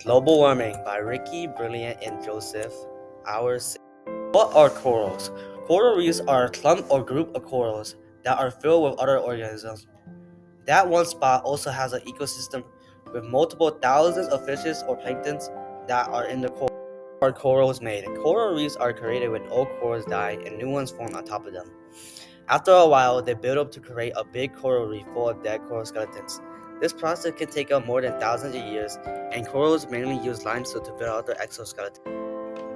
Global Warming by Ricky, Brilliant, and Joseph. Hours. What are corals? Coral reefs are a clump or group of corals that are filled with other organisms. That one spot also has an ecosystem with multiple thousands of fishes or planktons that are in the coral. Are corals made? Coral reefs are created when old corals die and new ones form on top of them. After a while, they build up to create a big coral reef full of dead coral skeletons. This process can take up more than thousands of years, and corals mainly use limestone to build out their exoskeleton.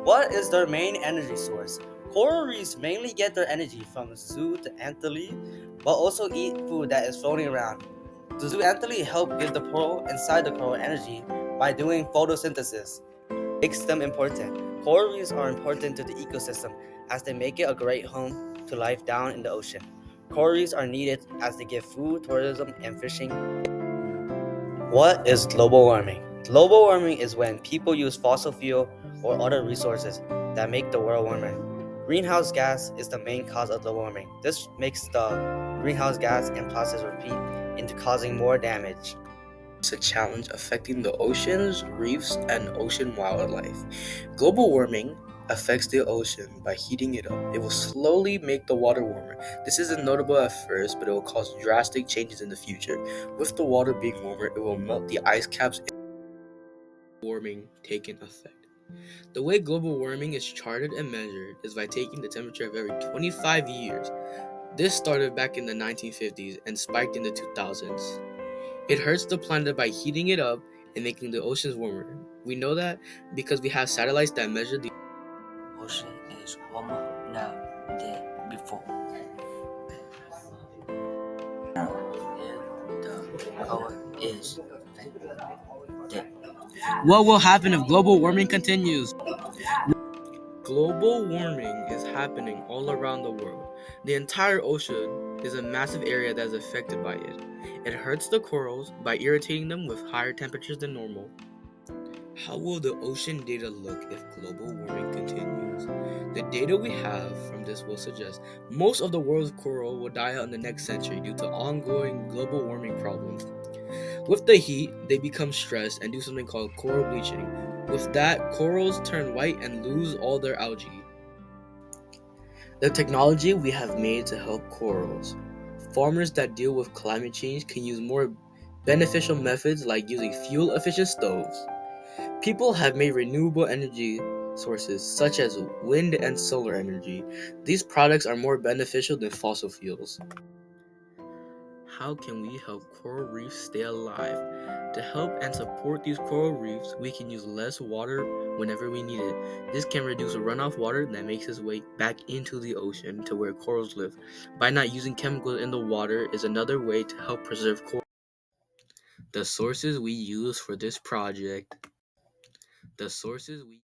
What is their main energy source? Coral reefs mainly get their energy from zooplankton, but also eat food that is floating around. The zooplankton help give the coral inside the coral energy by doing photosynthesis. Makes them important. Coral reefs are important to the ecosystem as they make it a great home to life down in the ocean. Coral reefs are needed as they give food, tourism, and fishing. What is global warming? Global warming is when people use fossil fuel or other resources that make the world warmer. Greenhouse gas is the main cause of global warming. This makes the greenhouse gas and process repeat into causing more damage. It's a challenge affecting the oceans, reefs, and ocean wildlife. Global warming affects the ocean by heating it up. It will slowly make the water warmer. This isn't notable at first, but it will cause drastic changes in the future. With the water being warmer, it will melt the ice caps and warming taking effect. The way global warming is charted and measured is by taking the temperature of every 25 years. This started back in the 1950s and spiked in the 2000s. It hurts the planet by heating it up and making the oceans warmer. We know that because we have satellites that measure the ocean is warmer now than before. Now, the power is dead. What will happen if global warming continues? Global warming is happening all around the world. The entire ocean is a massive area that is affected by it. It hurts the corals by irritating them with higher temperatures than normal. How will the ocean data look if global warming continues? The data we have from this will suggest most of the world's coral will die out in the next century due to ongoing global warming problems. With the heat, they become stressed and do something called coral bleaching. With that, corals turn white and lose all their algae. The technology we have made to help corals. Farmers that deal with climate change can use more beneficial methods like using fuel-efficient stoves. People have made renewable energy sources such as wind and solar energy. These products are more beneficial than fossil fuels. How can we help coral reefs stay alive? To help and support these coral reefs, we can use less water whenever we need it. This can reduce runoff water that makes its way back into the ocean to where corals live. By not using chemicals in the water is another way to help preserve coral. The sources we use for this project. The sources we